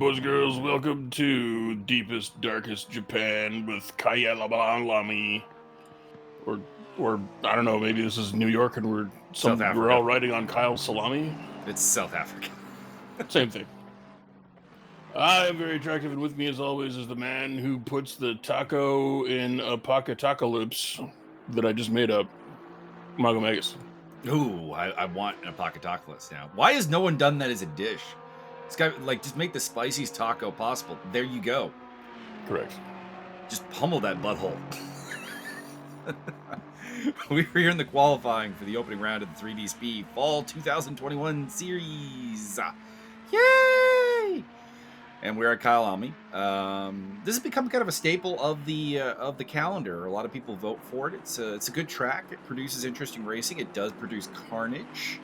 boys and girls. Welcome to deepest, darkest Japan with Kyalami. Or I don't know. Maybe this is New York, and we're all riding on Kyle's salami. It's South Africa. Same thing. I am very attractive, and with me, as always, is the man who puts the taco in a pocket taco lips that I just made up, Mago Magus. Ooh, I want a pocket taco list now. Why has no one done that as a dish? This guy, just make the spiciest taco possible. There you go. Correct. Just pummel that butthole. We were here in the qualifying for the opening round of the 3D Speed Fall 2021 Series. Yay! And we're at Kyalami. This has become kind of a staple of the calendar. A lot of people vote for it. It's a good track. It produces interesting racing. It does produce carnage,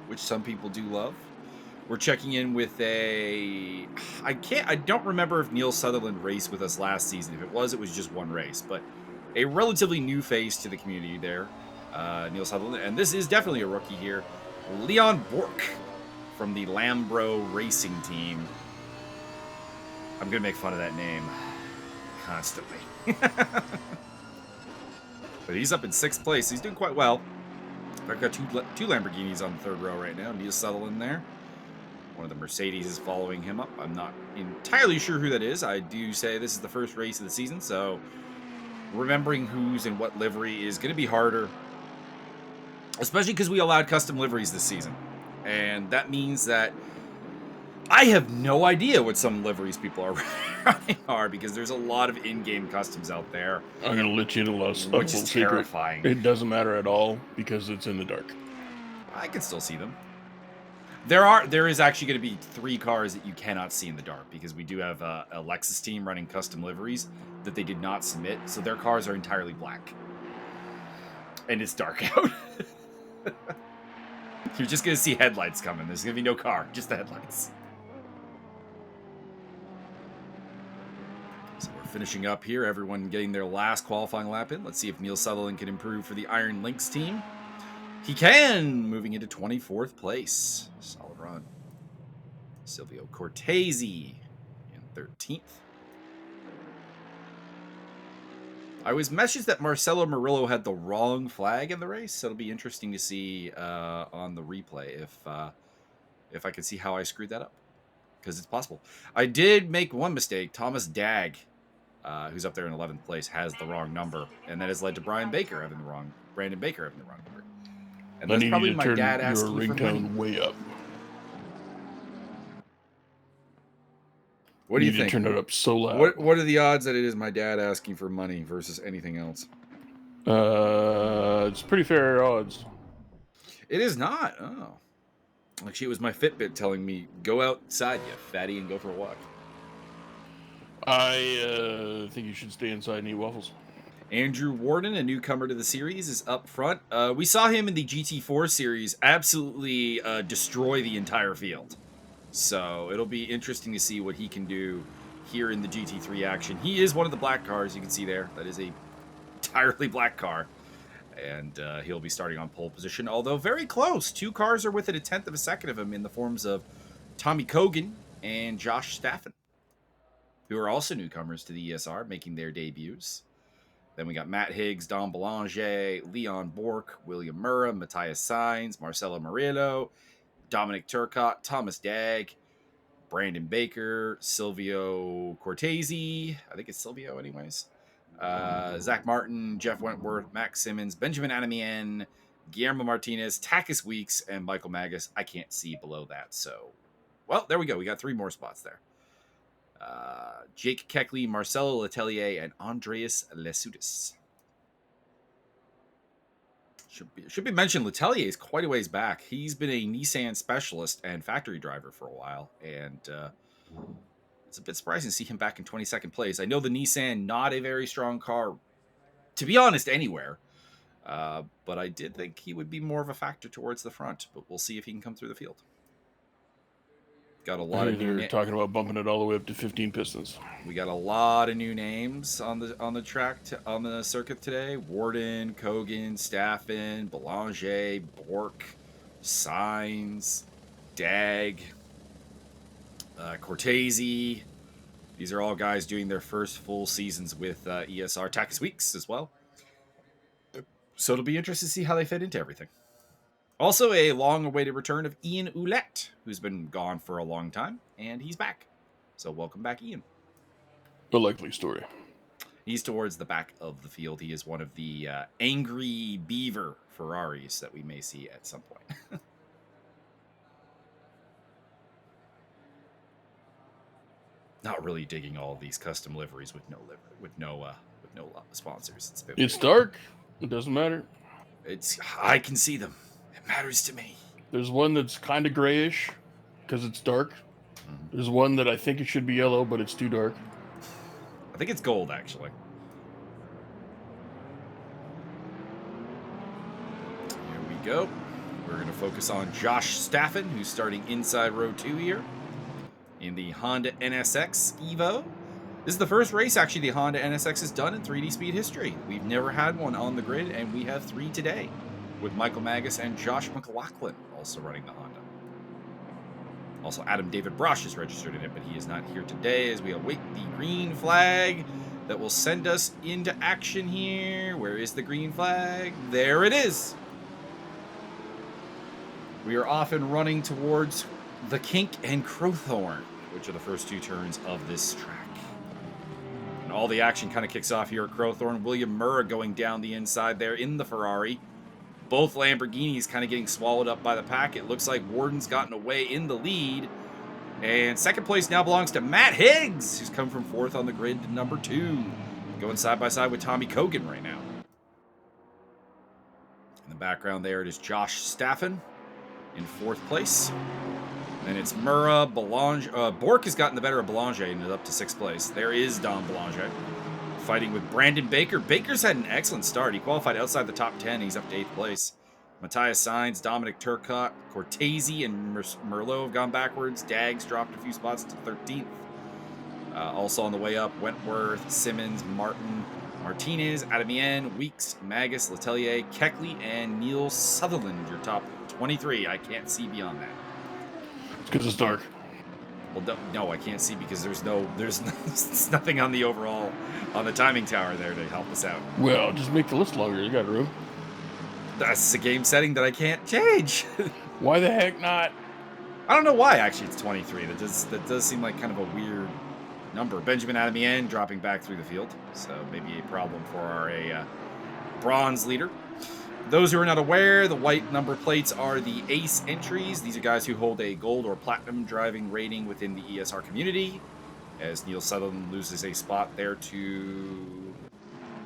which some people do love. We're checking in with I don't remember if Neil Sutherland raced with us last season. If it was just one race, but a relatively new face to the community there, Neil Sutherland. And this is definitely a rookie here, Leon Bork from the Lambro Racing Team. I'm going to make fun of that name constantly. But he's up in 6th place. He's doing quite well. I've got two Lamborghinis on the 3rd row right now. Neil Sutherland there. One of the Mercedes is following him up. I'm not entirely sure who that is. I do say this is the first race of the season, so remembering who's in what livery is going to be harder. Especially because we allowed custom liveries this season. And that means that I have no idea what some liveries people are running are, because there's a lot of in-game customs out there. I'm going to let you in a which is terrifying. It doesn't matter at all because it's in the dark. I can still see them. There is actually going to be 3 cars that you cannot see in the dark, because we do have a Lexus team running custom liveries that they did not submit, so their cars are entirely black. And it's dark out. You're just going to see headlights coming. There's going to be no car, just the headlights. So we're finishing up here. Everyone getting their last qualifying lap in. Let's see if Neil Sutherland can improve for the Iron Lynx team. He can! Moving into 24th place. Solid run. Silvio Cortese in 13th. I was messaged that Marcelo Murillo had the wrong flag in the race, so it'll be interesting to see on the replay if I can see how I screwed that up. Because it's possible. I did make one mistake. Thomas Dagg, who's up there in 11th place, has the wrong number, and that has led to Brandon Baker having the wrong number. And that's probably my dad asking for money. Way up. What do you think? Turn it up so loud. What are the odds that it is my dad asking for money versus anything else? It's pretty fair odds. It is not. Oh. Actually, it was my Fitbit telling me, go outside, you fatty, and go for a walk. I think you should stay inside and eat waffles. Andrew Warden, a newcomer to the series, is up front. We saw him in the GT4 series absolutely destroy the entire field. So it'll be interesting to see what he can do here in the GT3 action. He is one of the black cars you can see there. That is a entirely black car. And he'll be starting on pole position, although very close. 2 cars are within 1/10 of a second of him in the forms of Tommy Cogan and Josh Staffen, who are also newcomers to the ESR, making their debuts. Then we got Matt Higgs, Don Belanger, Leon Bork, William Murrah, Matthias Sainz, Marcelo Murillo, Dominic Turcotte, Thomas Dagg, Brandon Baker, Silvio Cortese. I think it's Silvio anyways. Zach Martin, Jeff Wentworth, Max Simmons, Benjamin Adamien, Guillermo Martinez, Takis Weeks, and Michael Magus. I can't see below that. So, well, there we go. We got 3 more spots there. Jake Keckley, Marcelo Letelier, and Andreas Lesudis. Should be mentioned, Letelier is quite a ways back. He's been a Nissan specialist and factory driver for a while, and it's a bit surprising to see him back in 22nd place. I know the Nissan, not a very strong car, to be honest, anywhere, but I did think he would be more of a factor towards the front, but we'll see if he can come through the field. Got a lot of new talking about bumping it all the way up to 15 pistons. We got a lot of new names on the track on the circuit today. Warden, Kogan, Staffen, Belanger, Bork, Sainz, Dagg. Cortese. These are all guys doing their first full seasons with ESR. Takis Weeks as well. So it'll be interesting to see how they fit into everything. Also, a long-awaited return of Ian Ouellette, who's been gone for a long time, and he's back. So welcome back, Ian. A likely story. He's towards the back of the field. He is one of the angry beaver Ferraris that we may see at some point. Not really digging all of these custom liveries with no sponsors. It's dark. It doesn't matter. I can see them. It matters to me. There's one that's kind of grayish because it's dark. There's one that I think it should be yellow, but it's too dark. I think it's gold, actually. Here we go. We're going to focus on Josh Staffen, who's starting inside row 2 here in the Honda NSX Evo. This is the first race, actually, the Honda NSX has done in 3D Speed history. We've never had one on the grid, and we have 3 today, with Michael Magus and Josh McLaughlin also running the Honda. Also, Adam David Brosh is registered in it, but he is not here today as we await the green flag that will send us into action here. Where is the green flag? There it is. We are off and running towards the Kink and Crowthorne, which are the first 2 turns of this track. And all the action kind of kicks off here at Crowthorne. William Murra going down the inside there in the Ferrari. Both Lamborghinis kind of getting swallowed up by the pack. It looks like Warden's gotten away in the lead. And second place now belongs to Matt Higgs, who's come from 4th on the grid to number 2. Going side by side with Tommy Kogan right now. In the background there, it is Josh Staffen in 4th place. Then it's Murra, Belanger. Bork has gotten the better of Belanger and ended up to 6th place. There is Dom Belanger fighting with Brandon Baker. Baker's had an excellent start. He qualified outside the top 10. He's up to 8th place. Matthias Sainz, Dominic Turcotte, Cortese, and Merlot have gone backwards. Dags dropped a few spots to 13th. Also on the way up, Wentworth, Simmons, Martin, Martinez, Adamien, Weeks, Magus, Letelier, Keckley, and Neil Sutherland, your top 23. I can't see beyond that. It's because it's dark. Well, no, I can't see because there's nothing on the overall, on the timing tower there to help us out. Well, just make the list longer. You got room. That's a game setting that I can't change. Why the heck not? I don't know why, actually, it's 23. That does seem like kind of a weird number. Benjamin Adamien dropping back through the field, so maybe a problem for our bronze leader. Those who are not aware, the white number plates are the ace entries. These are guys who hold a gold or platinum driving rating within the ESR community. As Neil Sutherland loses a spot there to...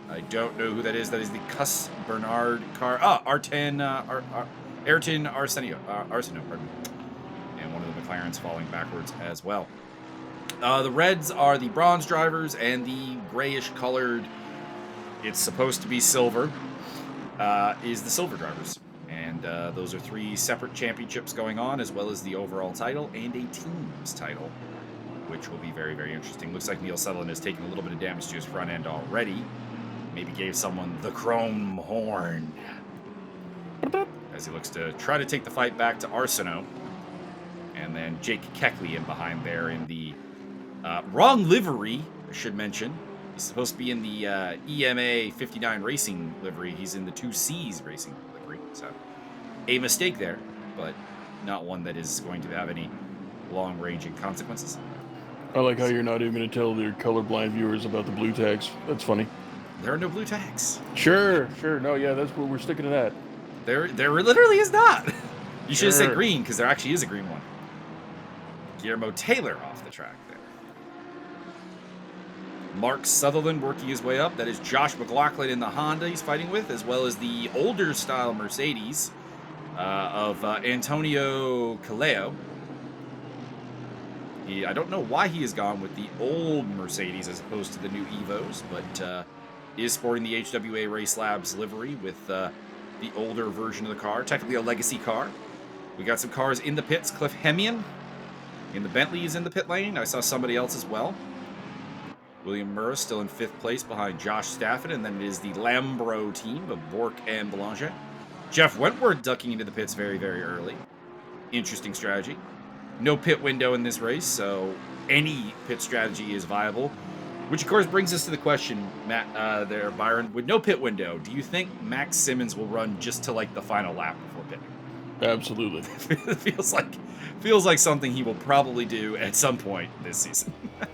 I don't know who that is. That is the Cus Bernard car. Ayrton Arsenio, pardon. And one of the McLarens falling backwards as well. The reds are the bronze drivers, and the grayish colored, it's supposed to be silver, is the silver drivers. And those are 3 separate championships going on, as well as the overall title and a team's title, which will be very, very interesting. Looks like Neil Sutherland has taken a little bit of damage to his front end already. Maybe gave someone the chrome horn as he looks to try to take the fight back to Arsenault. And then Jake Keckley in behind there in the wrong livery, I should mention. He's supposed to be in the EMA 59 racing livery. He's in the 2Cs racing livery. So a mistake there, but not one that is going to have any long-ranging consequences. I like how you're not even going to tell your colorblind viewers about the blue tags. That's funny. There are no blue tags. Sure. No, yeah, that's what we're sticking to that. There literally is not. You should have said green, because there actually is a green one. Guillermo Taylor off the track there. Mark Sutherland working his way up. That is Josh McLaughlin in the Honda he's fighting with, as well as the older style Mercedes of Antonio Caleo. I don't know why he has gone with the old Mercedes as opposed to the new Evos, but is sporting the HWA Race Labs livery with the older version of the car, technically a legacy car. We got some cars in the pits. Cliff Hemian in the Bentley is in the pit lane. I saw somebody else as well. William Murra still in 5th place behind Josh Staffen, and then it is the Lambro team of Bork and Belanger. Jeff Wentworth ducking into the pits very, very early. Interesting strategy. No pit window in this race, so any pit strategy is viable. Which, of course, brings us to the question, Matt, Byron. With no pit window, do you think Max Simmons will run just to, like, the final lap before pitting? Absolutely. feels like something he will probably do at some point this season.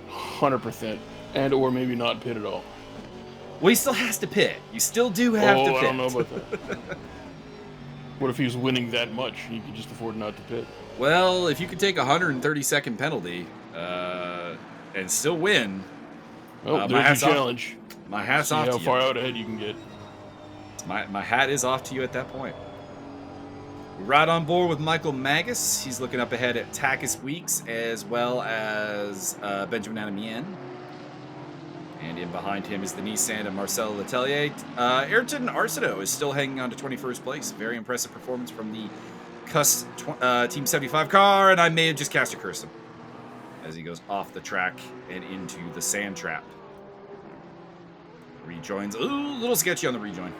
100%. And or maybe not pit at all. Well, he still has to pit. You still do have to pit. I don't know about that. What if he was winning that much? He could just afford not to pit. Well, if you could take a 130-second penalty and still win... Oh, there's your challenge. My hat's off to you. See how far out ahead you can get. My hat is off to you at that point. Right on board with Michael Magus. He's looking up ahead at Takis Weeks as well as Benjamin Adamien. And in behind him is the Nissan of Marcel Letelier. Ayrton Arsenault is still hanging on to 21st place. Very impressive performance from the Cuss Team 75 car, and I may have just cast a curse him as he goes off the track and into the sand trap. Rejoins. Ooh, a little sketchy on the rejoin.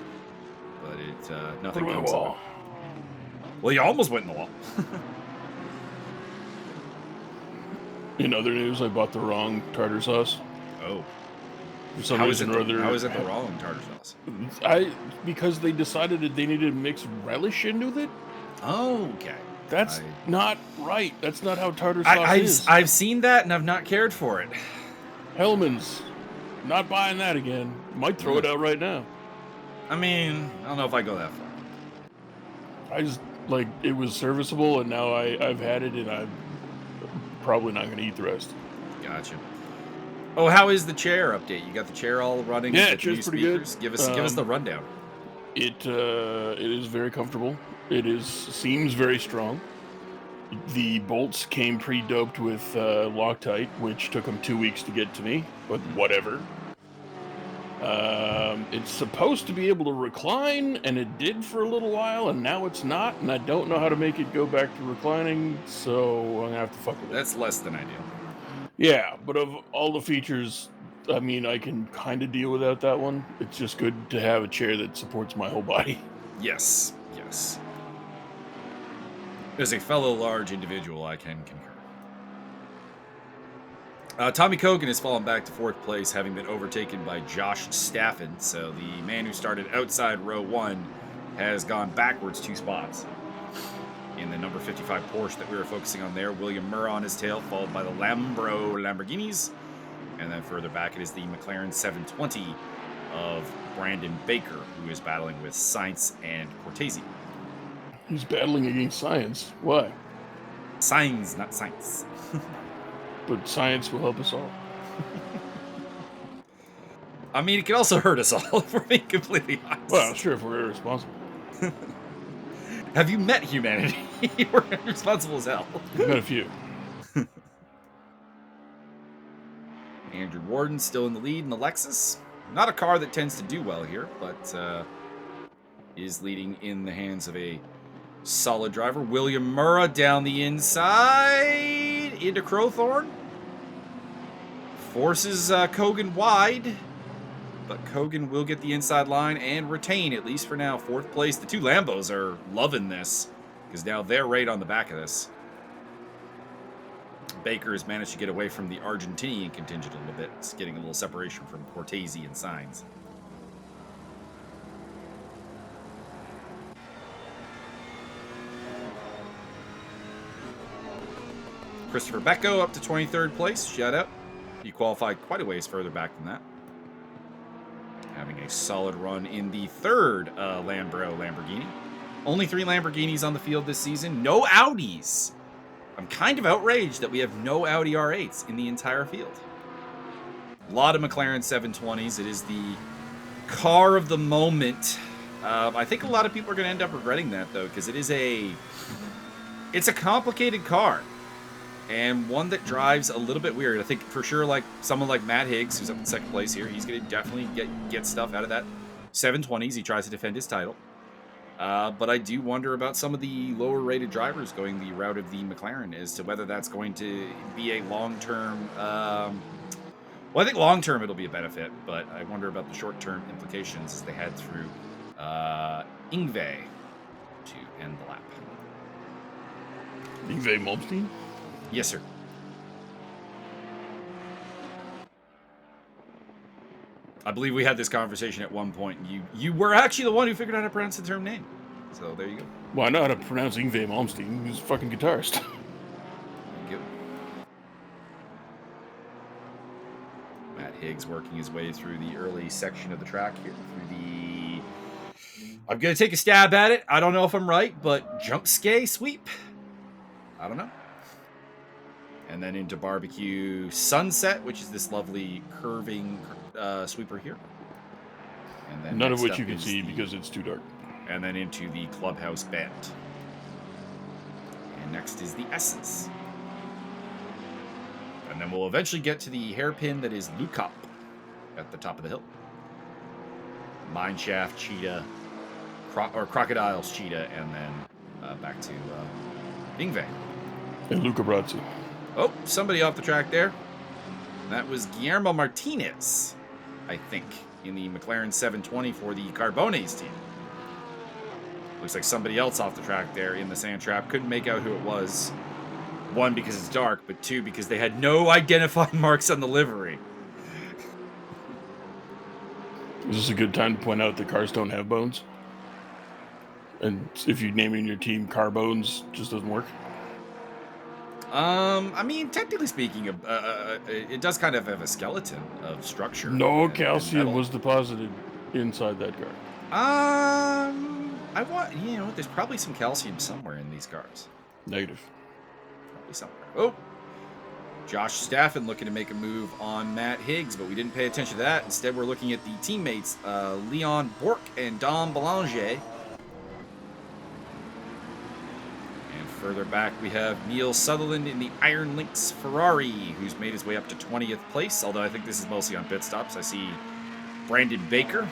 But it nothing comes of it. Well, you almost went in the wall. In other news, I bought the wrong tartar sauce. Oh. For some reason or other. How is it the wrong tartar sauce? Because they decided that they needed to mix relish in with it. Oh, okay. That's not right. That's not how tartar sauce is. I've seen that, and I've not cared for it. Hellman's. Not buying that again. Might throw it out right now. I mean, I don't know if I go that far. I just, like, it was serviceable, and now I've had it, and I'm probably not going to eat the rest. Gotcha. Oh, how is the chair update? You got the chair all running? Yeah, the chair's pretty good. Give us the rundown. It is very comfortable. It seems very strong. The bolts came pre-doped with Loctite, which took them 2 weeks to get to me, but whatever. It's supposed to be able to recline, and it did for a little while, and now it's not, and I don't know how to make it go back to reclining, so I'm going to have to fuck with it. That's less than ideal. Yeah, but of all the features, I mean, I can kind of deal without that one. It's just good to have a chair that supports my whole body. Yes. As a fellow large individual, I can concur. Tommy Kogan has fallen back to 4th place, having been overtaken by Josh Staffen. So the man who started outside row 1 has gone backwards 2 spots. In the number 55 Porsche that we were focusing on there, William Murrah on his tail, followed by the Lambro Lamborghinis. And then further back, it is the McLaren 720 of Brandon Baker, who is battling with Sainz and Cortese. He's battling against science. Why? Sainz, not Sainz. But science will help us all. I mean, it could also hurt us all, if we're being completely honest. Well, sure, if we're irresponsible. Have you met humanity? We're irresponsible as hell. We've met a few. Andrew Warden still in the lead in the Lexus. Not a car that tends to do well here, but is leading in the hands of a solid driver. William Murrah down the inside into Crowthorne. Forces Kogan wide, but Kogan will get the inside line and retain, at least for now, 4th place. The 2 Lambos are loving this because now they're right on the back of this. Baker has managed to get away from the Argentinian contingent a little bit. It's getting a little separation from Cortese and Sainz. Christopher Becco up to 23rd place. Shout out. He qualified quite a ways further back than that. Having a solid run in the 3rd Lambro Lamborghini. Only 3 Lamborghinis on the field this season. No Audis. I'm kind of outraged that we have no Audi R8s in the entire field. A lot of McLaren 720s. It is the car of the moment. I think a lot of people are going to end up regretting that, though, because it's a complicated car. And one that drives a little bit weird. I think for sure, like someone like Matt Higgs, who's up in 2nd place here, he's going to definitely get stuff out of that 720s. He tries to defend his title. But I do wonder about some of the lower-rated drivers going the route of the McLaren as to whether that's going to be a long-term... well, I think long-term it'll be a benefit, but I wonder about the short-term implications as they head through Yngve to end the lap. Yngve Malmsteen? Yes, sir. I believe we had this conversation at one point. You were actually the one who figured out how to pronounce the term name. So there you go. Well, I know how to pronounce Yngwie Malmsteen. He's a fucking guitarist. Thank you. Matt Higgs working his way through the early section of the track here. I'm going to take a stab at it. I don't know if I'm right, but jump skate sweep? I don't know. And then into Barbecue Sunset, which is this lovely curving sweeper here. And then none of which you can see because it's too dark. And then into the Clubhouse Bend. And next is the Essence. And then we'll eventually get to the hairpin that is Lukop at the top of the hill. Mineshaft, Cheetah, Crocodiles, Cheetah, and then back to Yngwie. And Luca Brazzi. Oh, somebody off the track there. That was Guillermo Martinez, I think, in the McLaren 720 for the Carbones team. Looks like somebody else off the track there in the sand trap. Couldn't make out who it was. One, because it's dark, but two, because they had no identifying marks on the livery. Is this a good time to point out that cars don't have bones? And if you name in your team Carbones, just doesn't work? I mean, technically speaking, it does kind of have a skeleton of structure. No calcium was deposited inside that car. There's probably some calcium somewhere in these cars. Negative. Probably somewhere. Oh, Josh Staffen looking to make a move on Matt Higgs, but we didn't pay attention to that. Instead, we're looking at the teammates, Leon Bourque and Dom Belanger. Further back, we have Neil Sutherland in the Iron Lynx Ferrari, who's made his way up to 20th place, although I think this is mostly on pit stops. I see Brandon Baker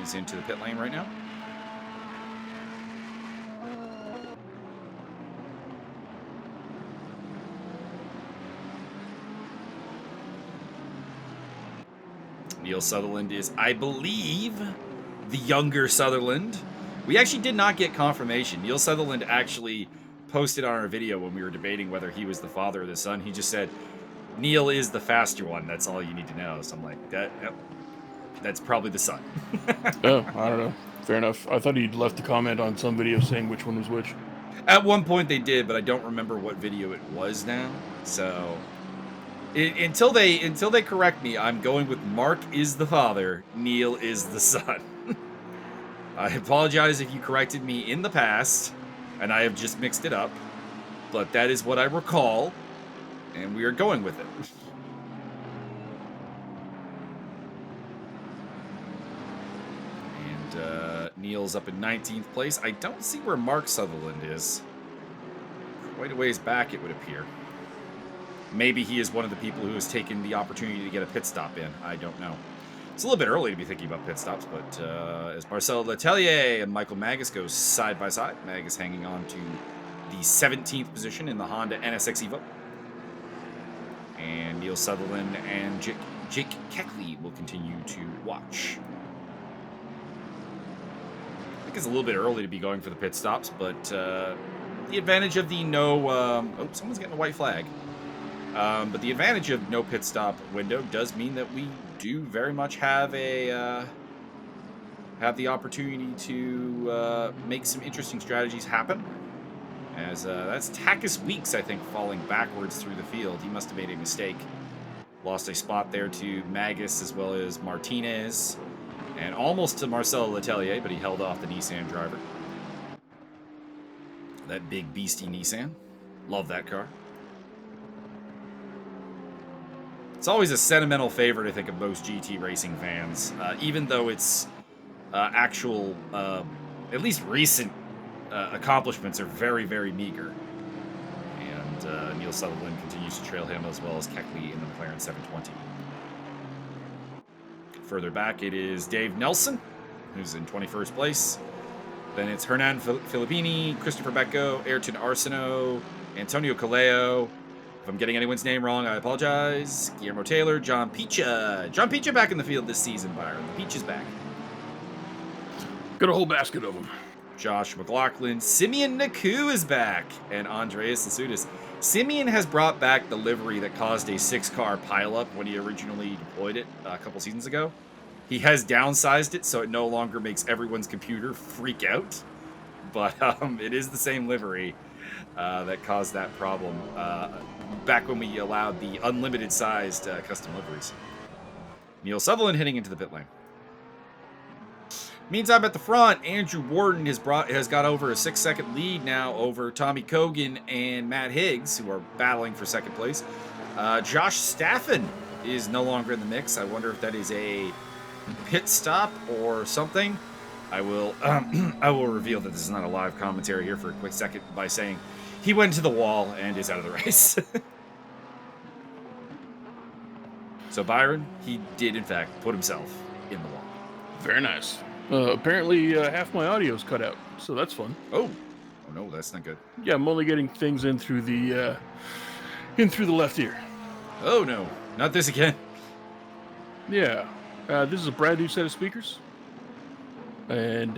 is into the pit lane right now. Neil Sutherland is, I believe, the younger Sutherland. We actually did not get confirmation. Neil Sutherland actually posted on our video when we were debating whether he was the father or the son. He just said, Neil is the faster one. That's all you need to know. So I'm like, that's probably the son. Oh, I don't know. Fair enough. I thought he'd left a comment on some video saying which one was which. At one point they did, but I don't remember what video it was now. So until they correct me, I'm going with Mark is the father, Neil is the son. I apologize if you corrected me in the past, and I have just mixed it up, but that is what I recall, and we are going with it. And Neil's up in 19th place. I don't see where Mark Sutherland is. Quite a ways back, it would appear. Maybe he is one of the people who has taken the opportunity to get a pit stop in. I don't know. It's a little bit early to be thinking about pit stops, but as Marcel Letelier and Michael Magus go side by side, Magus hanging on to the 17th position in the Honda NSX Evo. And Neil Sutherland and Jake Keckley will continue to watch. I think it's a little bit early to be going for the pit stops, but the advantage of the someone's getting a white flag. But the advantage of no pit stop window does mean that we do very much have the opportunity to make some interesting strategies happen. As that's Takis Weeks, I think, falling backwards through the field. He must have made a mistake. Lost a spot there to Magus as well as Martinez. And almost to Marcel Letelier, but he held off the Nissan driver. That big beastie Nissan. Love that car. It's always a sentimental favorite, I think, of most GT racing fans, even though its actual, at least recent accomplishments are very, very meager. And Neil Sutherland continues to trail him as well as Keckley in the McLaren 720. Further back, it is Dave Nelson, who's in 21st place. Then it's Hernan Filippini, Christopher Becco, Ayrton Arsenault, Antonio Caleo. If I'm getting anyone's name wrong, I apologize. Guillermo Taylor, John Picha. John Picha back in the field this season, Byron. The Peach is back. Got a whole basket of them. Josh McLaughlin. Simeon Naku is back. And Andreas Lasudis. Simeon has brought back the livery that caused a 6-car pileup when he originally deployed it a couple seasons ago. He has downsized it so it no longer makes everyone's computer freak out. But it is the same livery that caused that problem back when we allowed the unlimited-sized custom liveries. Neil Sutherland heading into the pit lane. Meantime, at the front, Andrew Warden has got over a 6-second lead now over Tommy Kogan and Matt Higgs, who are battling for second place. Josh Staffen is no longer in the mix. I wonder if that is a pit stop or something. I will reveal that this is not a live commentary here for a quick second by saying he went to the wall and is out of the race. So Byron, he did in fact put himself in the wall. Very nice. Apparently, half my audio's cut out, so that's fun. Oh no, that's not good. Yeah, I'm only getting things in through the left ear. Oh no, not this again. Yeah, this is a brand new set of speakers, and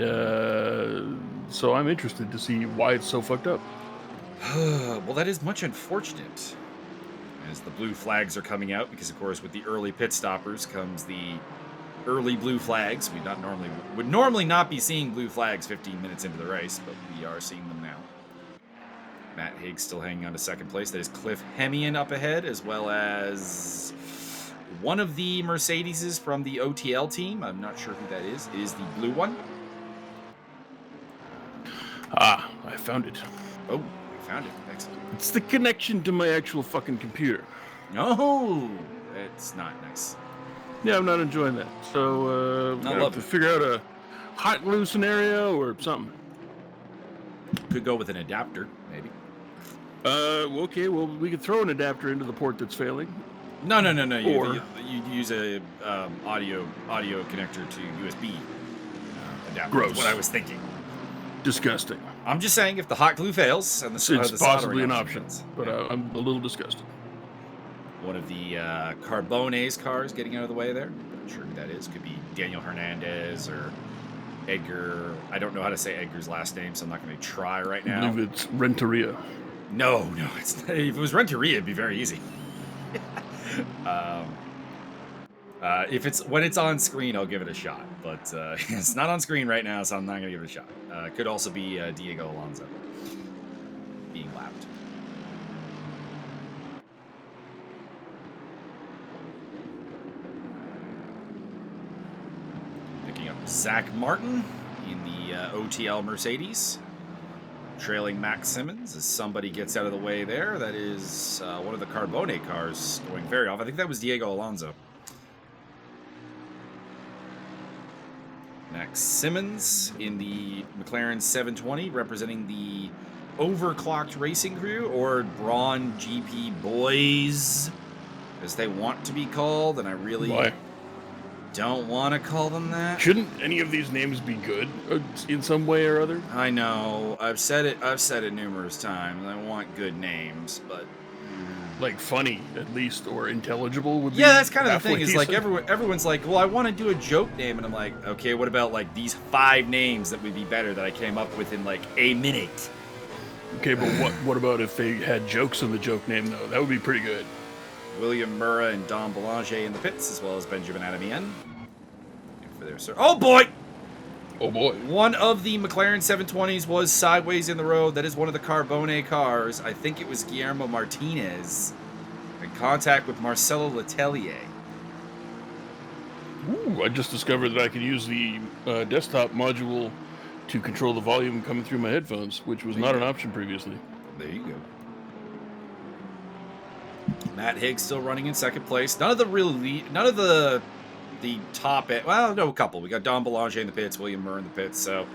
so I'm interested to see why it's so fucked up. Well, that is much unfortunate, as the blue flags are coming out, because of course with the early pit stoppers comes the early blue flags. We would normally not be seeing blue flags 15 minutes into the race, but we are seeing them now. Matt Higgs still hanging on to second place. That is Cliff Hemian up ahead, as well as one of the Mercedeses from the OTL team. I'm not sure who that is the blue one. Ah, I found it. Oh, we found it. Excellent. It's the connection to my actual fucking computer. Oh, it's not nice. Yeah, I'm not enjoying that. So, I have to figure out a hot glue scenario or something. Could go with an adapter, maybe. Okay, well, we could throw an adapter into the port that's failing. No. Or you use a audio connector to USB adapter. Gross. Is what I was thinking. Disgusting. I'm just saying, if the hot glue fails and the It's possibly an option, but I'm a little disgusted. One of the Carbone's cars getting out of the way there. Not sure who that is. Could be Daniel Hernandez or Edgar. I don't know how to say Edgar's last name, so I'm not going to try right now. I believe it's Renteria. No, it's not. If it was Renteria, it'd be very easy. When it's on screen, I'll give it a shot. But it's not on screen right now, so I'm not going to give it a shot. Could also be Diego Alonso being lapped. Picking up Zach Martin in the OTL Mercedes. Trailing Max Simmons as somebody gets out of the way there. That is one of the Carbone cars going very off. I think that was Diego Alonso. Max Simmons in the McLaren 720, representing the overclocked racing crew, or Braun GP Boys, as they want to be called, and I really don't want to call them that. Shouldn't any of these names be good in some way or other? I know. I've said it numerous times. I want good names, but like funny at least, or intelligible would be. Yeah, that's kind of the thing. Is decent. like everyone's like, well, I want to do a joke name, and I'm like, okay, what about like these 5 names that would be better that I came up with in like a minute? Okay, but what about if they had jokes in the joke name though? That would be pretty good. William Murrah and Dom Belanger in the pits, as well as Benjamin Adamian. For their oh boy! Oh boy. One of the McLaren 720s was sideways in the road. That is one of the Carbone cars. I think it was Guillermo Martinez. In contact with Marcelo Letelier. Ooh, I just discovered that I could use the desktop module to control the volume coming through my headphones, which was not an option previously. There you go. Matt Higgs still running in second place. None of the top end. Well, no, a couple. We got Dom Belanger in the pits, William Murrah in the pits. So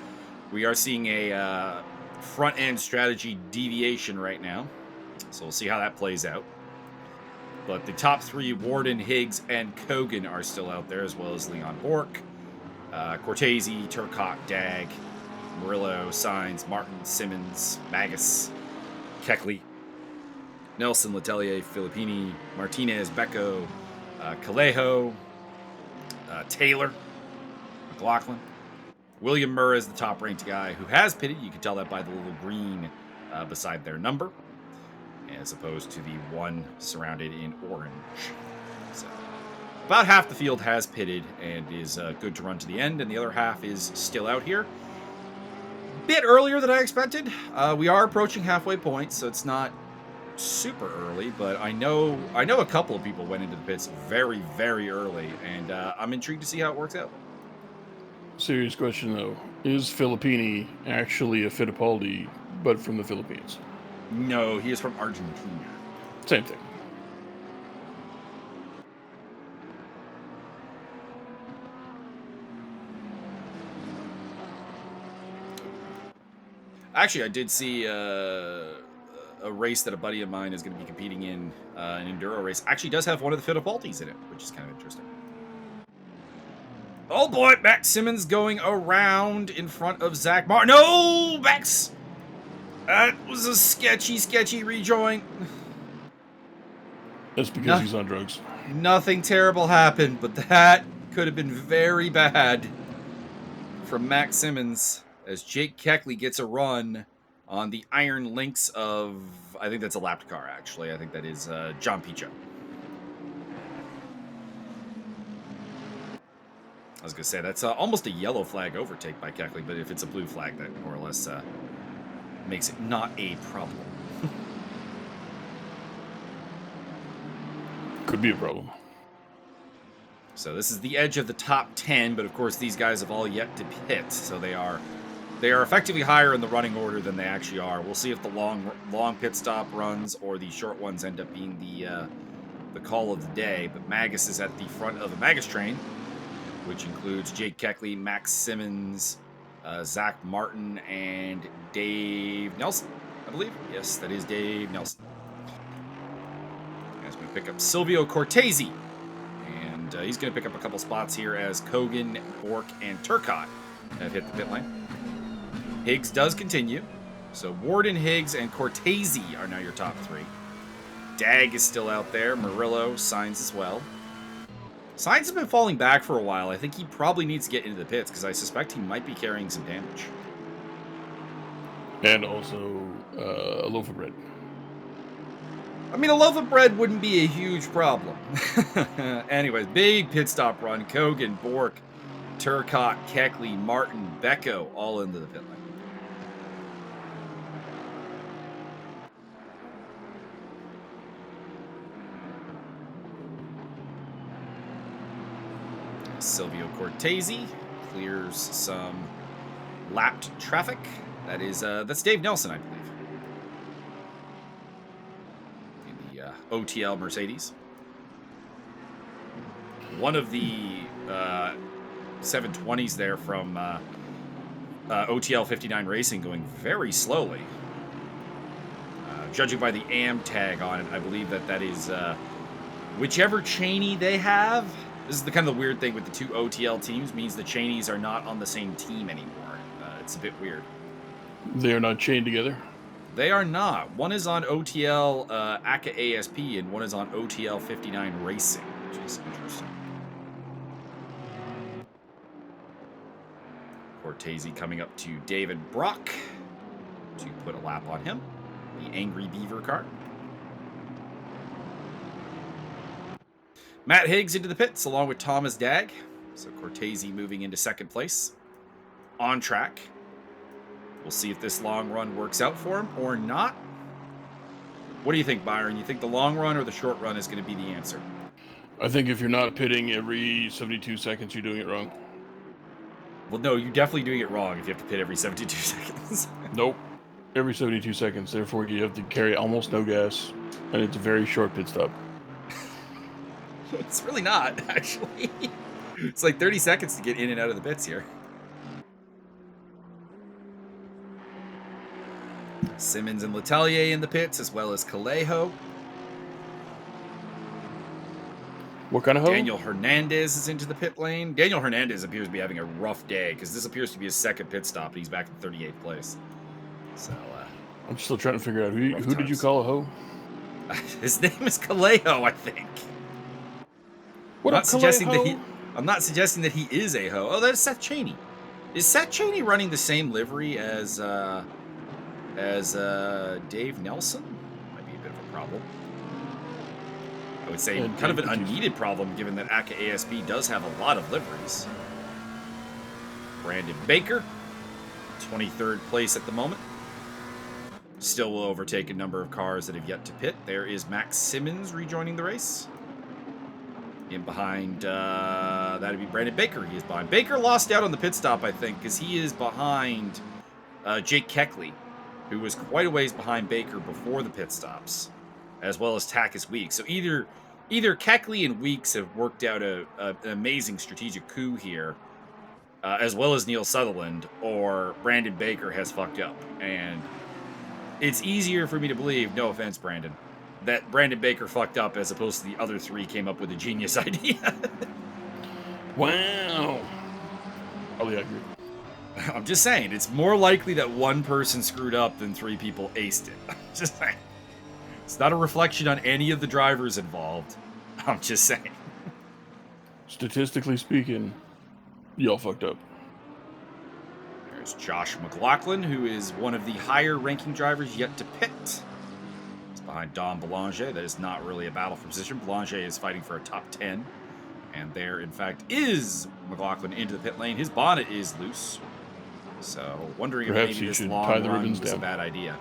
we are seeing a front end strategy deviation right now. So we'll see how that plays out. But the top 3, Warden, Higgs, and Kogan, are still out there, as well as Leon Bork, Cortese, Turcotte, Dag, Murillo, Sainz, Martin, Simmons, Magus, Keckley, Nelson, Letelier, Filippini, Martinez, Becco, Callejo, Taylor, McLaughlin. William Murrah is the top-ranked guy who has pitted. You can tell that by the little green beside their number. as opposed to the one surrounded in orange. So about half the field has pitted and is good to run to the end, and the other half is still out here. Bit earlier than I expected. We are approaching halfway point, so it's not super early, but I know a couple of people went into the pits very, very early, and I'm intrigued to see how it works out. Serious question, though. Is Filippini actually a Fittipaldi, but from the Philippines? No, he is from Argentina. Same thing. Actually, I did see a race that a buddy of mine is going to be competing in, an enduro race. Actually does have one of the Fittipaldis in it, which is kind of interesting. Oh boy, Max Simmons going around in front of Zach Martin. No, Max! That was a sketchy rejoin. That's because he's on drugs. Nothing terrible happened, but that could have been very bad from Max Simmons as Jake Keckley gets a run on the Iron Lynx of, I think that's a lapped car, actually. I think that is John Picho. I was going to say, that's almost a yellow flag overtake by Keckley, but if it's a blue flag, that more or less makes it not a problem. Could be a problem. So this is the edge of the top 10, but of course these guys have all yet to pit, so they are effectively higher in the running order than they actually are. We'll see if the long pit stop runs or the short ones end up being the call of the day. But Magus is at the front of the Magus train, which includes Jake Keckley, Max Simmons, Zach Martin, and Dave Nelson, I believe. Yes, that is Dave Nelson. He's going to pick up Silvio Cortese, and he's going to pick up a couple spots here as Kogan, Bork, and Turcotte have hit the pit lane. Higgs does continue. So Warden, Higgs, and Cortese are now your top three. Dag is still out there. Murillo, Sainz as well. Sainz has been falling back for a while. I think he probably needs to get into the pits because I suspect he might be carrying some damage. And also a loaf of bread. I mean, a loaf of bread wouldn't be a huge problem. Anyways, big pit stop run. Kogan, Bork, Turcotte, Keckley, Martin, Becco, all into the pit lane. Silvio Cortese clears some lapped traffic. That is, that's Dave Nelson, I believe. In the OTL Mercedes. One of the 720s there from OTL 59 Racing going very slowly. Judging by the AM tag on it, I believe that is whichever Cheney they have. This is the kind of the weird thing with the two OTL teams, means the Cheneys are not on the same team anymore. It's a bit weird. They are not chained together? They are not. One is on OTL ACA ASP, and one is on OTL 59 Racing, which is interesting. Cortese coming up to David Brock to put a lap on him. The Angry Beaver car. Matt Higgs into the pits along with Thomas Dag. So Cortese moving into second place. On track. We'll see if this long run works out for him or not. What do you think, Byron? You think the long run or the short run is going to be the answer? I think if you're not pitting every 72 seconds, you're doing it wrong. Well, no, you're definitely doing it wrong if you have to pit every 72 seconds. Nope. Every 72 seconds. Therefore, you have to carry almost no gas. And it's a very short pit stop. It's really not, actually. It's like 30 seconds to get in and out of the pits here. Simmons and Letelier in the pits, as well as Callejo. What kind of hoe? Daniel Hernandez is into the pit lane. Daniel Hernandez appears to be having a rough day, because this appears to be his second pit stop, and he's back in 38th place. So, I'm still trying to figure out, who did you call a hoe? His name is Callejo, I think. What I'm not suggesting that he is a hoe. Oh, that's Seth Cheney. Is Seth Cheney running the same livery as Dave Nelson? Might be a bit of a problem. I would say kind of an unneeded problem, given that ACA ASB does have a lot of liveries. Brandon Baker, 23rd place at the moment. Still will overtake a number of cars that have yet to pit. There is Max Simmons rejoining the race. In behind, that'd be Brandon Baker. He is behind. Baker lost out on the pit stop, I think, because he is behind Jake Keckley, who was quite a ways behind Baker before the pit stops, as well as Takis Weeks. So either Keckley and Weeks have worked out an amazing strategic coup here, as well as Neil Sutherland, or Brandon Baker has fucked up. And it's easier for me to believe, no offense, Brandon, that Brandon Baker fucked up as opposed to the other three came up with a genius idea. Wow. Oh, yeah, I agree. I'm just saying, it's more likely that one person screwed up than three people aced it. I'm just saying. It's not a reflection on any of the drivers involved. I'm just saying. Statistically speaking, y'all fucked up. There's Josh McLaughlin, who is one of the higher-ranking drivers yet to pit. He's behind Dom Boulanger. That is not really a battle for position. Boulanger is fighting for a top 10. And there, in fact, is McLaughlin into the pit lane. His bonnet is loose. So, wondering Perhaps if maybe this tie long the run ribbons was down. a bad idea.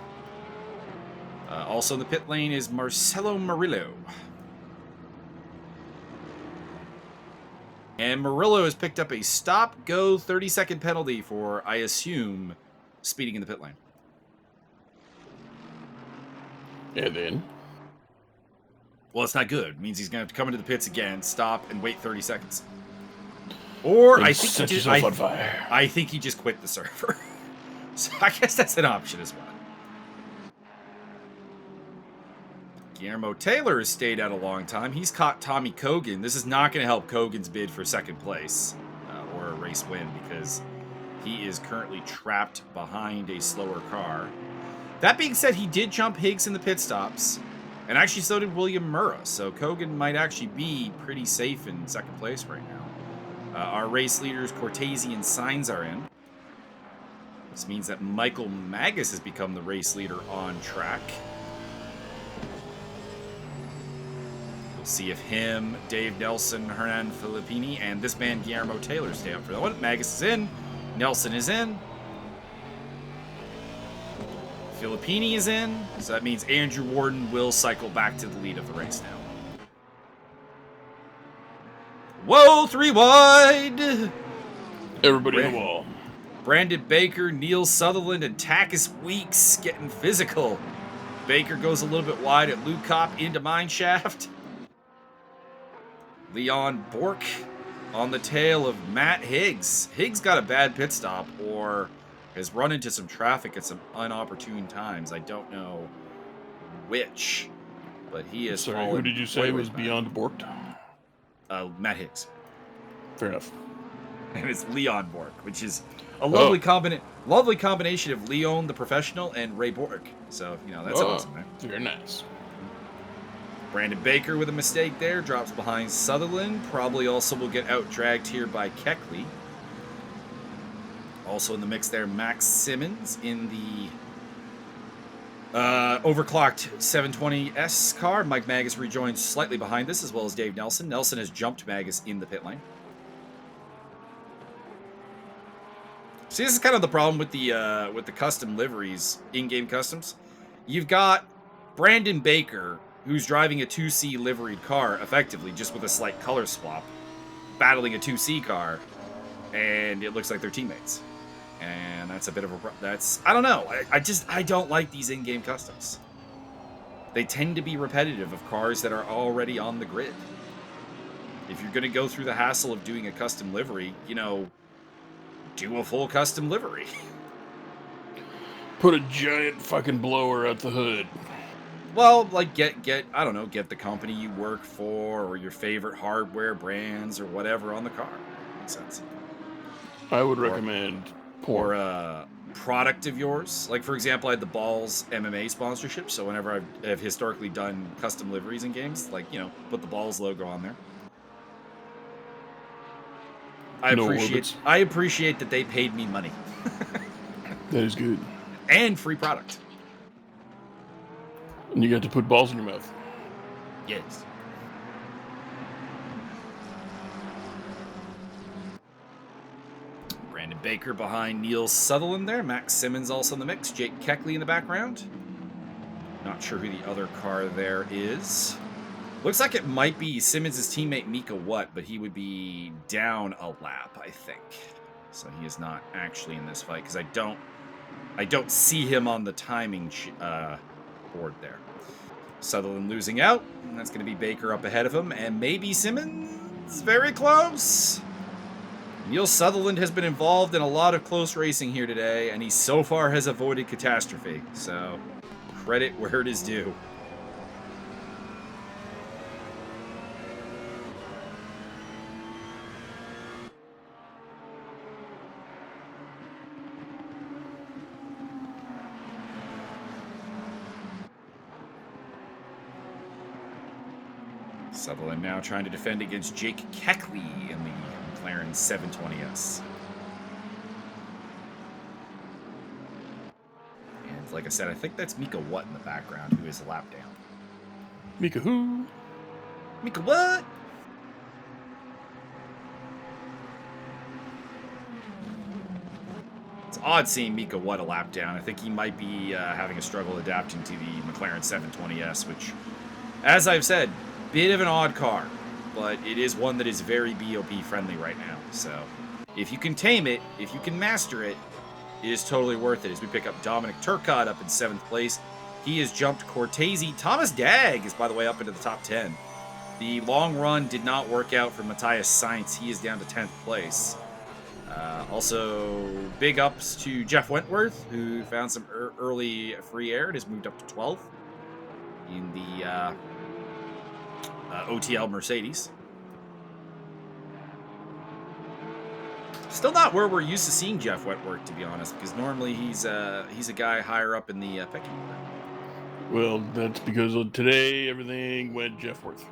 Also in the pit lane is Marcelo Murillo. And Murillo has picked up a stop-go 30-second penalty for, I assume, speeding in the pit lane. And then? Well, it's not good. It means he's going to have to come into the pits again, stop, and wait 30 seconds. Or and I think set yourself on fire. I think he just quit the server. So I guess that's an option as well. Guillermo Taylor has stayed out a long time. He's caught Tommy Kogan. This is not going to help Kogan's bid for second place or a race win because he is currently trapped behind a slower car. That being said, he did jump Higgs in the pit stops, and actually so did William Murrah. So Kogan might actually be pretty safe in second place right now. Our race leaders, Cortese and Sainz, are in. This means that Michael Magus has become the race leader on track. We'll see if him, Dave Nelson, Hernan Filippini, and this man Guillermo Taylor stay up for that one. Magus is in. Nelson is in. Filippini is in. So that means Andrew Warden will cycle back to the lead of the race now. Whoa, 3 wide! Everybody in the wall. Brandon Baker, Neil Sutherland, and Takis Weeks getting physical. Baker goes a little bit wide at Luke Kopp into Mineshaft. Leon Bork on the tail of Matt Higgs. Higgs got a bad pit stop or has run into some traffic at some unopportune times. I don't know which, but he is. Sorry, who did you say was beyond Borked? Matt Higgs. Fair enough. And it's Leon Bork, which is a lovely combination of Leon the professional and Ray Bork. So, you know, that's awesome, man. Very nice. Brandon Baker with a mistake there, drops behind Sutherland. Probably also will get out-dragged here by Keckley. Also in the mix there, Max Simmons in the overclocked 720S car. Mike Magus rejoins slightly behind this, as well as Dave Nelson. Nelson has jumped Magus in the pit lane. See, this is kind of the problem with the custom liveries, in-game customs. You've got Brandon Baker, who's driving a 2C liveried car, effectively, just with a slight color swap, battling a 2C car, and it looks like they're teammates. And that's a bit of a... I don't know. I don't like these in-game customs. They tend to be repetitive of cars that are already on the grid. If you're going to go through the hassle of doing a custom livery, you know, do a full custom livery. Put a giant fucking blower at the hood. Well, like get I don't know, get the company you work for or your favorite hardware brands or whatever on the car. Makes sense. I would recommend or a product of yours. Like, for example, I had the Balls MMA sponsorship, so whenever I've historically done custom liveries in games, like, you know, put the Balls logo on there. I appreciate that they paid me money. That is good. And free product. And you get to put balls in your mouth. Yes. Brandon Baker behind Neil Sutherland there. Max Simmons also in the mix. Jake Keckley in the background. Not sure who the other car there is. Looks like it might be Simmons' teammate Mika Watt, but he would be down a lap, I think. So he is not actually in this fight because I don't see him on the timing board there. Sutherland losing out. And that's going to be Baker up ahead of him, and maybe Simmons very close. Neil Sutherland has been involved in a lot of close racing here today, and he so far has avoided catastrophe. So credit where it is due. Sutherland now trying to defend against Jake Keckley in the McLaren 720S. And like I said, I think that's Mika Watt in the background, who is a lap down. Mika who? Mika Watt! It's odd seeing Mika Watt a lap down. I think he might be having a struggle adapting to the McLaren 720S, which, as I've said, bit of an odd car, but it is one that is very BOP friendly right now. So if you can tame it, if you can master it, it is totally worth it. As we pick up Dominic Turcotte up in 7th place. He has jumped Cortese. Thomas Dagg is, by the way, up into the top 10. The long run did not work out for Matthias Sainz. He is down to 10th place. Also, big ups to Jeff Wentworth, who found some early free air and has moved up to 12th in the OTL Mercedes. Still not where we're used to seeing Jeff Wentworth, to be honest, because normally he's a guy higher up in the pecking order. Well, that's because today everything went Jeff Worth.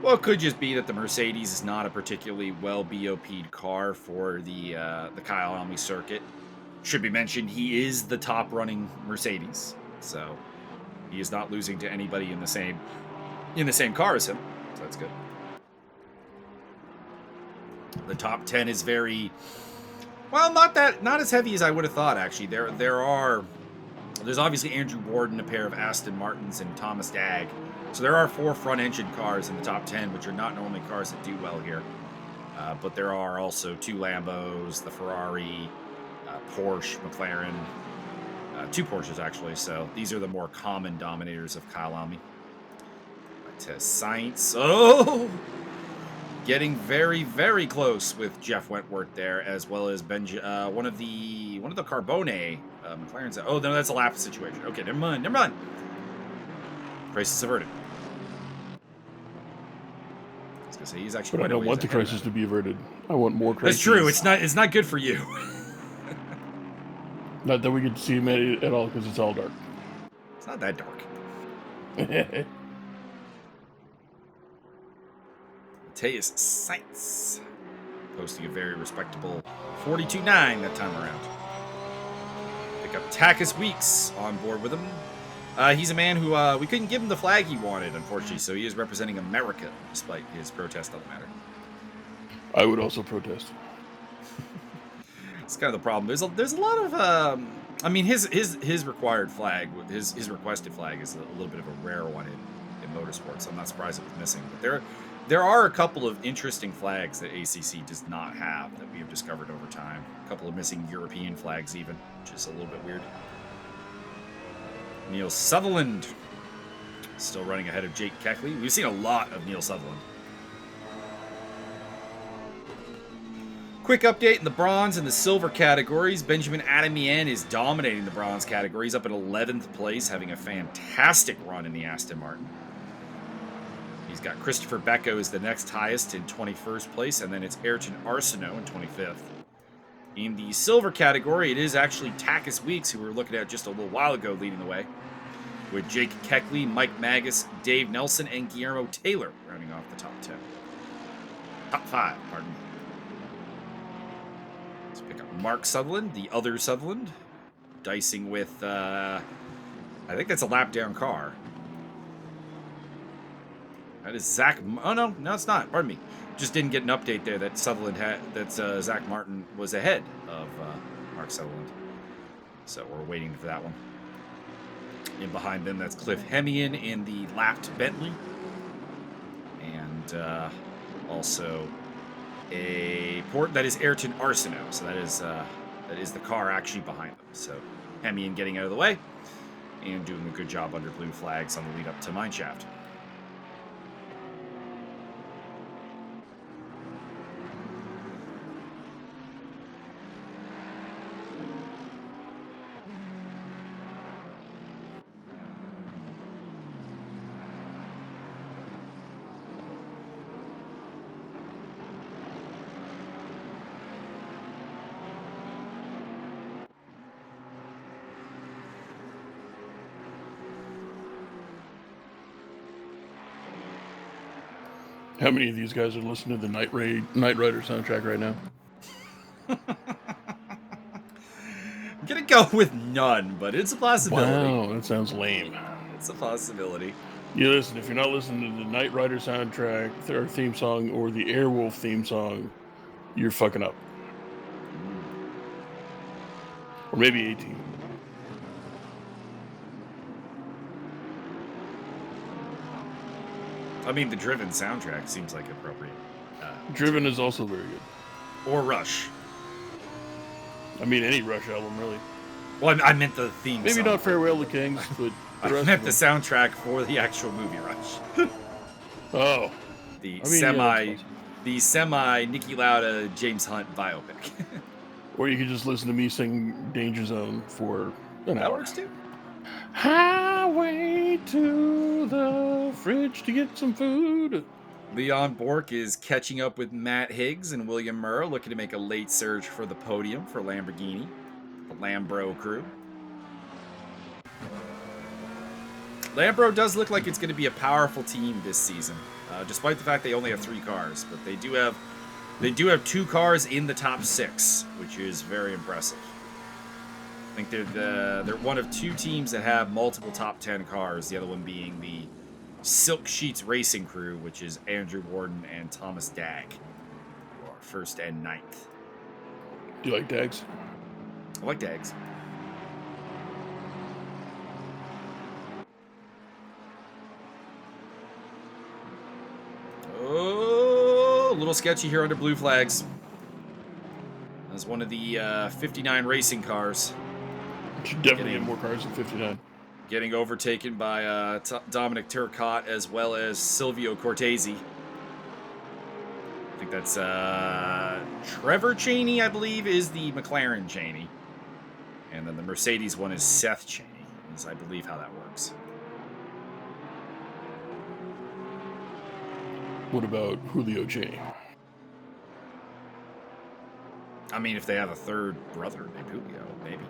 Well, it could just be that the Mercedes is not a particularly well BOP'd car for the Kyalami circuit. Should be mentioned, he is the top running Mercedes, so he is not losing to anybody in the same car as him. So that's good. The top 10 is very well, not as heavy as I would have thought. Actually, there's obviously Andrew Warden, a pair of Aston Martins, and Thomas Dagg. So there are 4 front-engine cars in the top 10, which are not normally cars that do well here. But there are also 2 Lambos, the Ferrari, Porsche, McLaren, 2 Porsches actually. So these are the more common dominators of Kyalami. Sainz, getting very, very close with Jeff Wentworth there, as well as one of the Carbone McLarens. Oh, no, that's a lap situation. Okay, never mind. Crisis averted. I was gonna say he's actually. But I don't want the crisis to be averted. I want more crises. That's true. It's not good for you. Not that we get to see him at all because it's all dark. It's not that dark. Matthias Sainz posting a very respectable 42.9 that time around. Pick up Takis Weeks on board with him. He's a man who we couldn't give him the flag he wanted, unfortunately, so he is representing America despite his protest on the matter. I would also protest. It's kind of the problem. There's a lot of I mean his required flag, his requested flag is a little bit of a rare one in motorsports. So I'm not surprised it was missing. But there are a couple of interesting flags that ACC does not have that we have discovered over time. A couple of missing European flags even, which is a little bit weird. Neil Sutherland still running ahead of Jake Keckley. We've seen a lot of Neil Sutherland. Quick update in the bronze and the silver categories. Benjamin Adamien is dominating the bronze categories, up in 11th place, having a fantastic run in the Aston Martin. He's got Christopher Becco as the next highest in 21st place, and then it's Ayrton Arsenault in 25th. In the silver category, it is actually Takis Weeks, who we were looking at just a little while ago, leading the way, with Jake Keckley, Mike Magus, Dave Nelson, and Guillermo Taylor rounding off the top 10. Top 5, pardon me. Let's pick up Mark Sutherland, the other Sutherland, dicing with, I think that's a lap down car. That is Zach. Oh, no, it's not. Pardon me. Just didn't get an update there that Sutherland had, that Zach Martin was ahead of Mark Sutherland. So we're waiting for that one. And behind them, that's Cliff Hemian in the lapped Bentley. And also a port that is Ayrton Arsenault. So that is the car actually behind them. So Hemian getting out of the way and doing a good job under blue flags on the lead up to Mineshaft. How many of these guys are listening to the Knight Rider soundtrack right now? I'm gonna go with none, but it's a possibility. Wow, that sounds lame. It's a possibility. You listen, if you're not listening to the Knight Rider soundtrack, or theme song, or the Airwolf theme song, you're fucking up. Or maybe 18. I mean, the Driven soundtrack seems like appropriate. Driven is also very good. Or Rush. I mean, any Rush album, really. Well, I meant the theme Maybe song. not Farewell to Kings, but I meant the soundtrack for the actual movie Rush. Oh. The semi Niki Lauda, James Hunt biopic. Or you could just listen to me sing Danger Zone for an hour. That works too. Highway to the fridge to get some food. Leon Bork is catching up with Matt Higgs and William Murr, looking to make a late surge for the podium for Lamborghini, the Lambro crew. Lambro does look like it's going to be a powerful team this season, despite the fact they only have 3 cars. But they do have 2 cars in the top 6, which is very impressive. I think they're one of 2 teams that have multiple top 10 cars. The other one being the Silk Sheets Racing crew, which is Andrew Warden and Thomas Dagg, who are 1st and 9th. Do you like Dags? I like Dags. Oh, a little sketchy here under blue flags. As one of the 59 racing cars. Should definitely have more cars than 59. Getting overtaken by Dominic Turcotte as well as Silvio Cortese. I think that's Trevor Cheney, I believe, is the McLaren Cheney. And then the Mercedes one is Seth Cheney, is I believe how that works. What about Julio Cheney? I mean, if they have a third brother named Julio, maybe.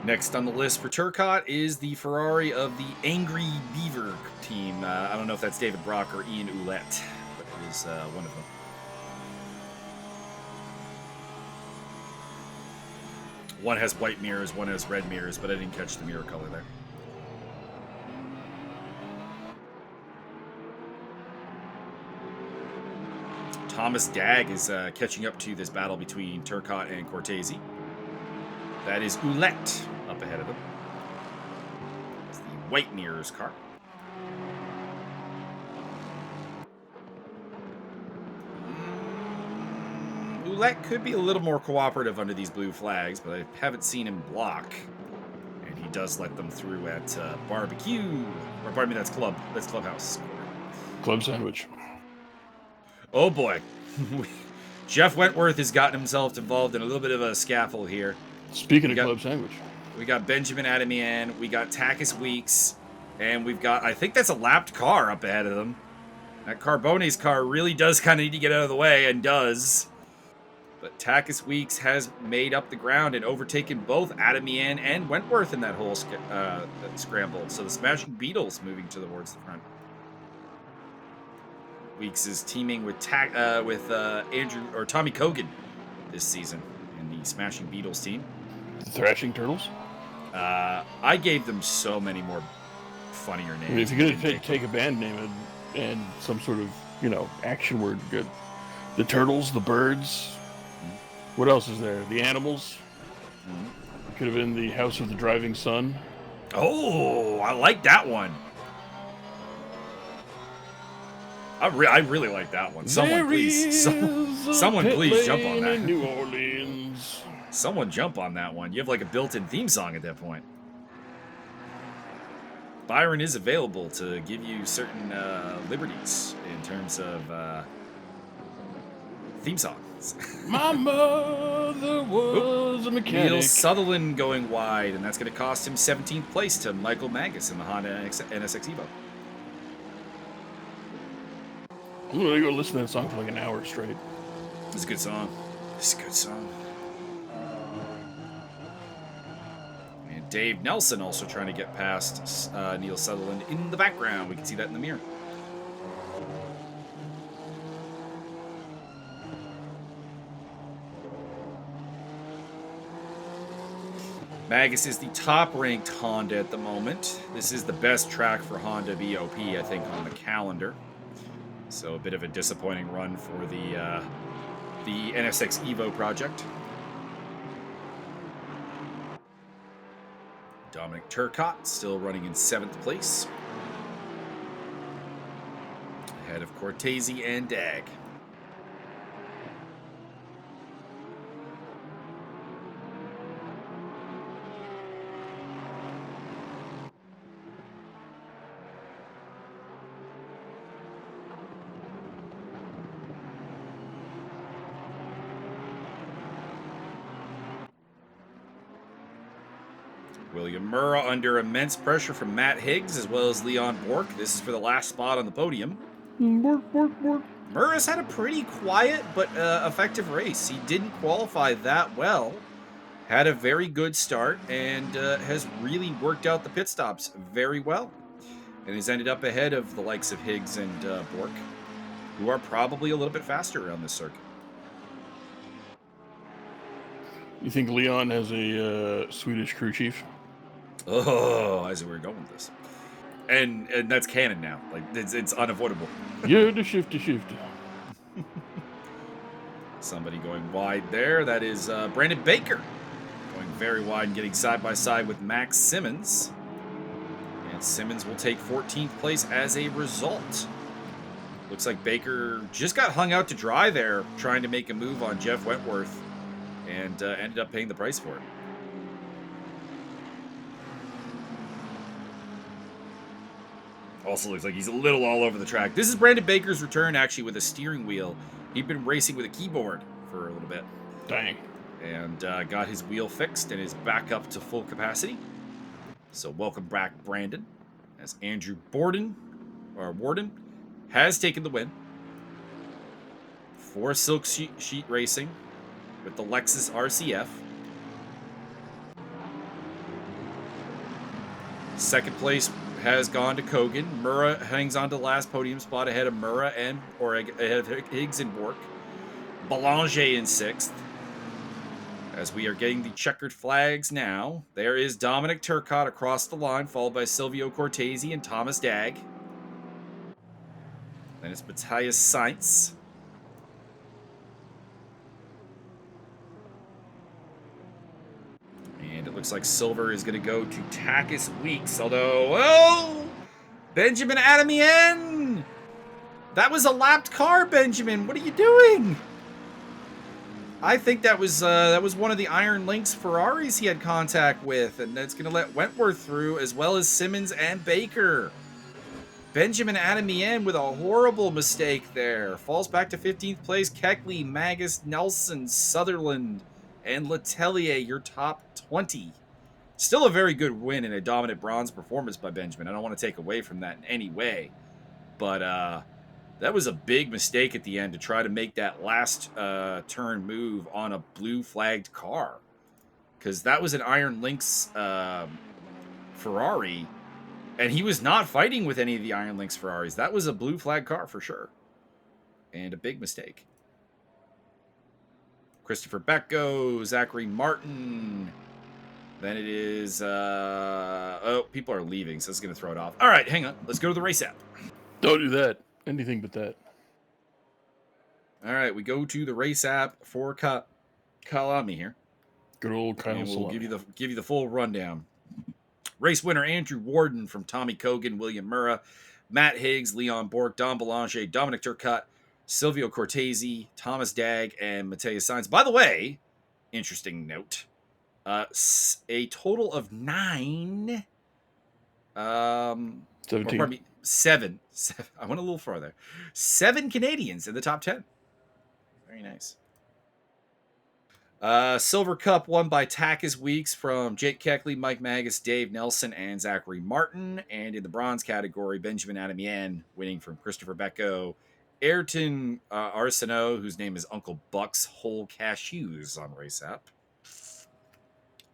Next on the list for Turcotte is the Ferrari of the Angry Beaver team. I don't know if that's David Brock or Ian Ouellette, but it is one of them. One has white mirrors, one has red mirrors, but I didn't catch the mirror color there. Thomas Dagg is catching up to this battle between Turcotte and Cortese. That is Ouellette up ahead of them. It's the white mirrors car. Ouellette could be a little more cooperative under these blue flags, but I haven't seen him block. And he does let them through at barbecue. Or pardon me, that's club. That's clubhouse. Club sandwich. Oh boy. Jeff Wentworth has gotten himself involved in a little bit of a scuffle here. Speaking of club sandwich. We got Benjamin Adamian, we got Takis Weeks, and we've got, I think that's a lapped car up ahead of them. That Carbone's car really does kind of need to get out of the way, and does. But Takis Weeks has made up the ground and overtaken both Adamian and Wentworth in that whole scramble. So the Smashing Beatles moving towards the front. Weeks is teaming with Tommy Kogan this season in the Smashing Beatles team. The Thrashing Turtles? I gave them so many more funnier names. I mean, if you're going to take a band name and some sort of, action word, good. The Turtles, the Birds. What else is there? The Animals. Could have been the House of the Driving Sun. Oh, I like that one. I really like that one. Someone please jump on that. New Orleans. Someone jump on that one. You have like a built-in theme song at that point. Byron is available to give you certain liberties in terms of theme songs. My mother was a mechanic. Neil Sutherland going wide, and that's going to cost him 17th place to Michael Magus in the Honda NSX Evo. I'm going to go listen to that song for like an hour straight. It's a good song. It's a good song. And Dave Nelson also trying to get past Neil Sutherland in the background. We can see that in the mirror. Magus is the top-ranked Honda at the moment. This is the best track for Honda BOP, I think, on the calendar. So a bit of a disappointing run for the NSX Evo project. Dominic Turcotte still running in 7th place. Ahead of Cortese and Dag. William Murrah under immense pressure from Matt Higgs as well as Leon Bork. This is for the last spot on the podium. Bork. Murrah's had a pretty quiet but effective race. He didn't qualify that well. Had a very good start and has really worked out the pit stops very well. And has ended up ahead of the likes of Higgs and Bork, who are probably a little bit faster around this circuit. You think Leon has a Swedish crew chief? Oh, I see where we're going with this. And that's canon now. Like, it's unavoidable. Yeah, the shift. Somebody going wide there. That is Brandon Baker. Going very wide and getting side by side with Max Simmons. And Simmons will take 14th place as a result. Looks like Baker just got hung out to dry there, trying to make a move on Jeff Wentworth. And ended up paying the price for it. Also looks like he's a little all over the track. This is Brandon Baker's return, actually, with a steering wheel. He'd been racing with a keyboard for a little bit. Dang. And got his wheel fixed and is back up to full capacity. So welcome back, Brandon. As Andrew Warden has taken the win for Silk Sheet Racing with the Lexus RCF. Second place has gone to Kogan. Murrah hangs on to the last podium spot ahead of ahead of Higgs and Bork. Belanger in 6th. As we are getting the checkered flags now, there is Dominic Turcotte across the line, followed by Silvio Cortese and Thomas Dag. Then it's Matthias Sainz. And it looks like silver is going to go to Takis Weeks, although, Benjamin Adamien! That was a lapped car, Benjamin. What are you doing? I think that was one of the Iron Lynx Ferraris he had contact with, and that's going to let Wentworth through, as well as Simmons and Baker. Benjamin Adamien with a horrible mistake there. Falls back to 15th place. Keckley, Magus, Nelson, Sutherland, and Letellier, your top 20. Still a very good win and a dominant bronze performance by Benjamin. I don't want to take away from that in any way. But that was a big mistake at the end to try to make that last turn move on a blue flagged car. Because that was an Iron Lynx Ferrari. And he was not fighting with any of the Iron Lynx Ferraris. That was a blue flag car for sure. And a big mistake. Christopher Becko, Zachary Martin. Then it is... oh, people are leaving, so it's going to throw it off. All right, hang on. Let's go to the race app. Don't do that. Anything but that. All right, we go to the race app for Kyalami here. Good old Kyle and we'll Salami. give you the full rundown. Race winner Andrew Warden from Tommy Kogan, William Murrah, Matt Higgs, Leon Bork, Don Belanger, Dominic Turcotte, Silvio Cortese, Thomas Dagg, and Matthias Sainz. By the way, interesting note, a total of 9. 17. Pardon me, 7. I went a little farther. 7 Canadians in the top 10. Very nice. Silver Cup won by Takis Weeks from Jake Keckley, Mike Magus, Dave Nelson, and Zachary Martin. And in the bronze category, Benjamin Adamian winning from Christopher Becko, Ayrton Arsenault, whose name is Uncle Buck's Whole Cashews on Race App.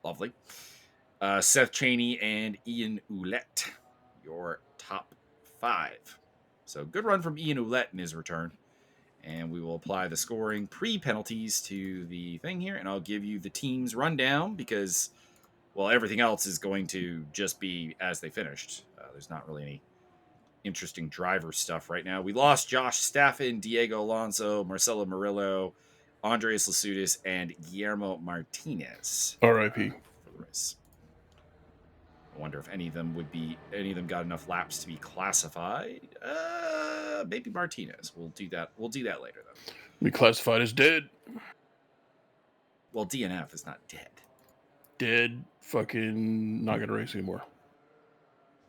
Lovely. Seth Cheney and Ian Ouellette, your top 5. So good run from Ian Ouellette in his return. And we will apply the scoring pre-penalties to the thing here. And I'll give you the team's rundown because, well, everything else is going to just be as they finished. There's not really any interesting driver stuff right now. We lost Josh Staffen, Diego Alonso, Marcelo Murillo, Andres Lasudis, and Guillermo Martinez. R.I.P. For the race. I wonder if any of them got enough laps to be classified. Maybe Martinez. We'll do that later though. Be classified as dead. Well, DNF is not dead. Dead. Fucking not gonna race anymore.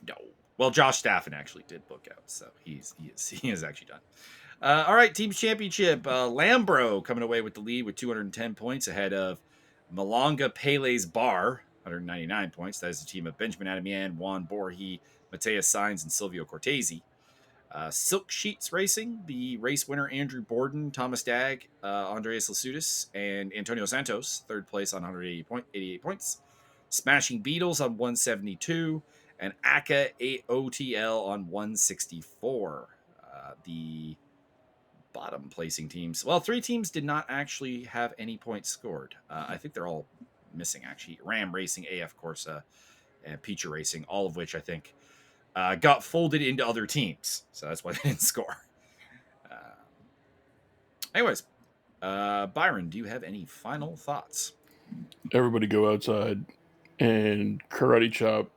No. Well, Josh Staffen actually did book out, so he is actually done. All right, Teams Championship. Lambro coming away with the lead with 210 points ahead of Malanga Pele's Bar. 199 points. That is the team of Benjamin Adamian, Juan Borji, Matthias Sainz, and Silvio Cortese. Silk Sheets Racing, the race winner Andrew Borden, Thomas Dagg, Andreas Lasudis, and Antonio Santos, third place on 188 points. Smashing Beatles on 172, and ACA AOTL on 164. The bottom placing teams. Well, 3 teams did not actually have any points scored. I think they're all missing, actually. Ram Racing, AF Corsa, and Peacher Racing, all of which I think got folded into other teams. So that's why they didn't score. Anyways, Byron, do you have any final thoughts? Everybody go outside and karate chop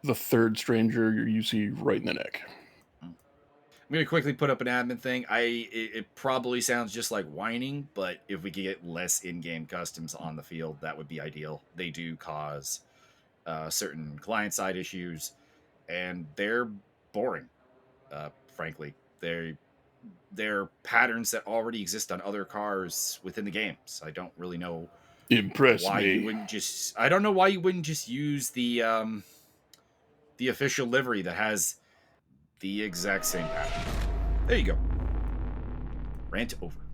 the third stranger you see right in the neck. I'm going to quickly put up an admin thing. It probably sounds just like whining, but if we could get less in-game customs on the field, that would be ideal. They do cause certain client-side issues, and they're boring, frankly. They're patterns that already exist on other cars within the game, so I don't really know why you wouldn't just... I don't know why you wouldn't just use the official livery that has the exact same pattern. There you go. Rant over.